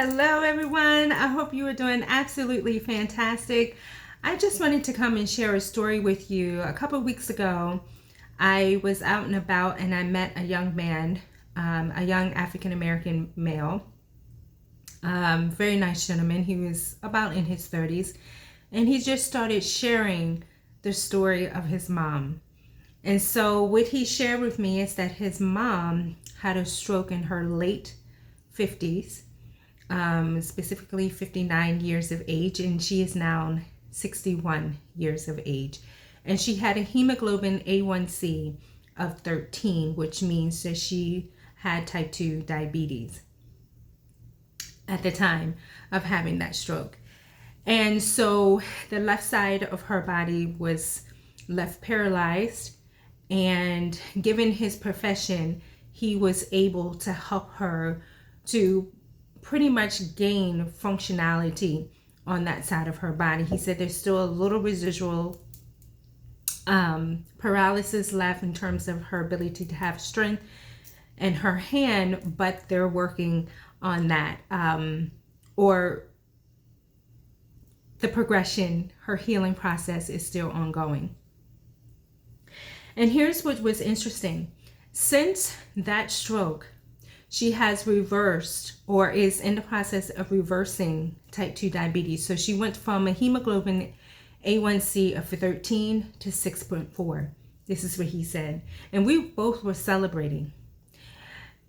Hello, everyone. I hope you are doing absolutely fantastic. I just wanted to come and share a story with you. A couple of weeks ago, I was out and about and I met a young man, a young African American male, very nice gentleman. He was about in his 30s, and he just started sharing the story of his mom. And so, what he shared with me is that his mom had a stroke in her late 50s, specifically 59 years of age, and she is now 61 years of age. And she had a hemoglobin A1C of 13, which means that she had type 2 diabetes at the time of having that stroke. And so the left side of her body was left paralyzed, and given his profession, he was able to help her to pretty much gain functionality on that side of her body. He said there's still a little residual paralysis left in terms of her ability to have strength in her hand, but they're working on that, or the progression, her healing process is still ongoing. And here's what was interesting. Since that stroke, she has reversed or is in the process of reversing type 2 diabetes. So she went from a hemoglobin A1C of 13 to 6.4. This is what he said. And we both were celebrating.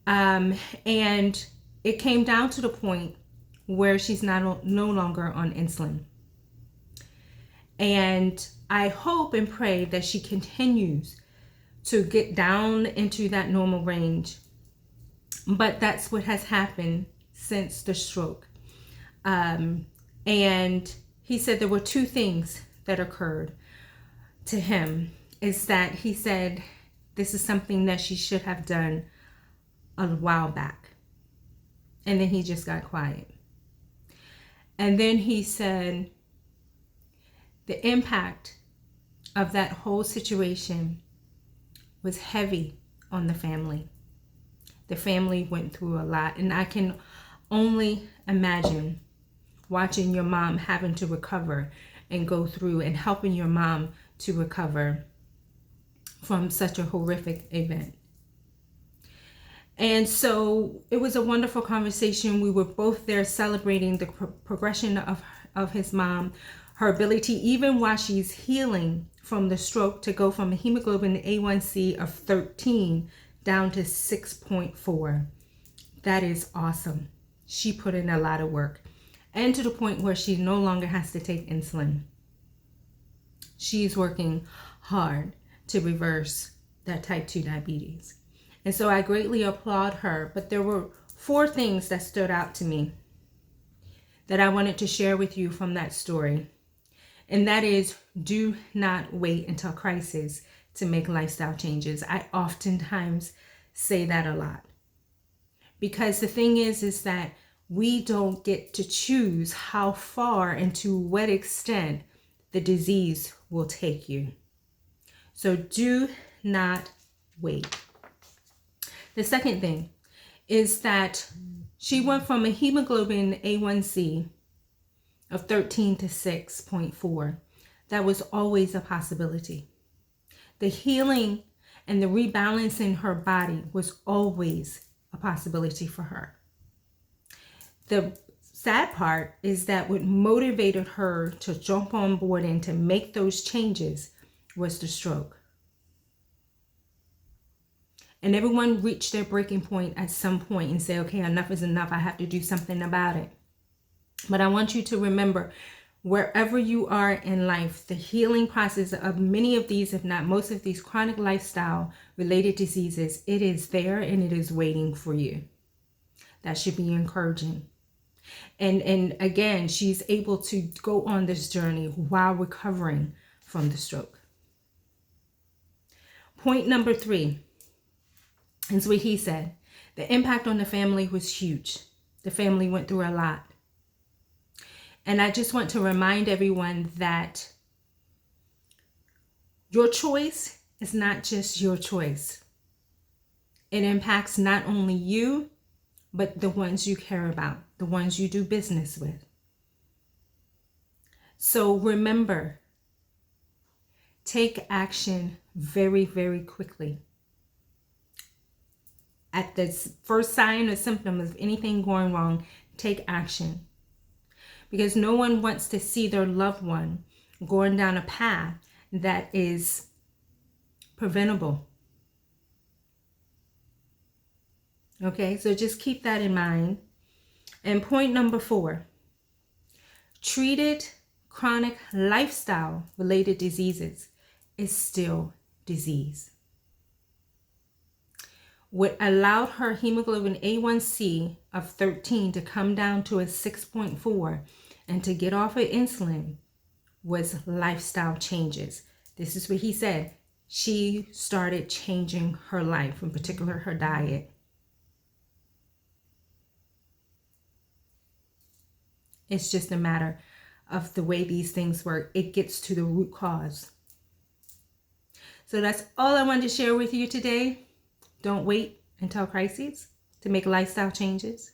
And it came down to the point where she's no longer on insulin. And I hope and pray that she continues to get down into that normal range. But that's what has happened since the stroke. And he said there were two things that occurred to him. Is that he said this is something that she should have done a while back. And then he just got quiet. And then he said the impact of that whole situation was heavy on the family. The family went through a lot, and I can only imagine watching your mom having to recover and go through, and helping your mom to recover from such a horrific event. And so it was a wonderful conversation. We were both there celebrating the progression of his mom, her ability, even while she's healing from the stroke, to go from a hemoglobin A1C of 13 down to 6.4. That is awesome. She put in a lot of work, and to the point where she no longer has to take insulin. She's working hard to reverse that type 2 diabetes. And so I greatly applaud her. But there were 4 things that stood out to me that I wanted to share with you from that story. And that is, do not wait until crisis to make lifestyle changes. I oftentimes say that a lot. Because the thing is that we don't get to choose how far and to what extent the disease will take you. So do not wait. The second thing is that she went from a hemoglobin A1C of 13 to 6.4. That was always a possibility. The healing and the rebalancing her body was always a possibility for her. The sad part is that what motivated her to jump on board and to make those changes was the stroke. And everyone reached their breaking point at some point and say, okay, enough is enough. I have to do something about it. But I want you to remember, wherever you are in life, the healing process of many of these, if not most of these chronic lifestyle related diseases, it is there and it is waiting for you. That should be encouraging. And again, she's able to go on this journey while recovering from the stroke. Point number 3 is what he said. The impact on the family was huge. The family went through a lot. And I just want to remind everyone that your choice is not just your choice. It impacts not only you, but the ones you care about, the ones you do business with. So remember, take action very, very quickly. At the first sign or symptom of anything going wrong, take action. Because no one wants to see their loved one going down a path that is preventable. Okay, so just keep that in mind. And point number 4, treated chronic lifestyle-related diseases is still disease. What allowed her hemoglobin A1C of 13 to come down to a 6.4 and to get off of insulin was lifestyle changes. This is what he said. She started changing her life, in particular her diet. It's just a matter of the way these things work. It gets to the root cause. So that's all I wanted to share with you today. Don't wait until crises to make lifestyle changes.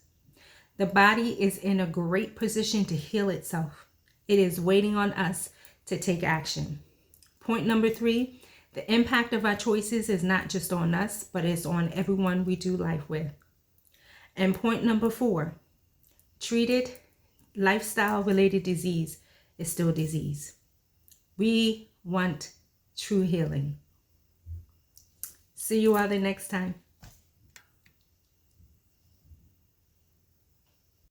The body is in a great position to heal itself. It is waiting on us to take action. Point number 3, the impact of our choices is not just on us, but it's on everyone we do life with. And point number 4, treated lifestyle-related disease is still disease. We want true healing. See you all the next time.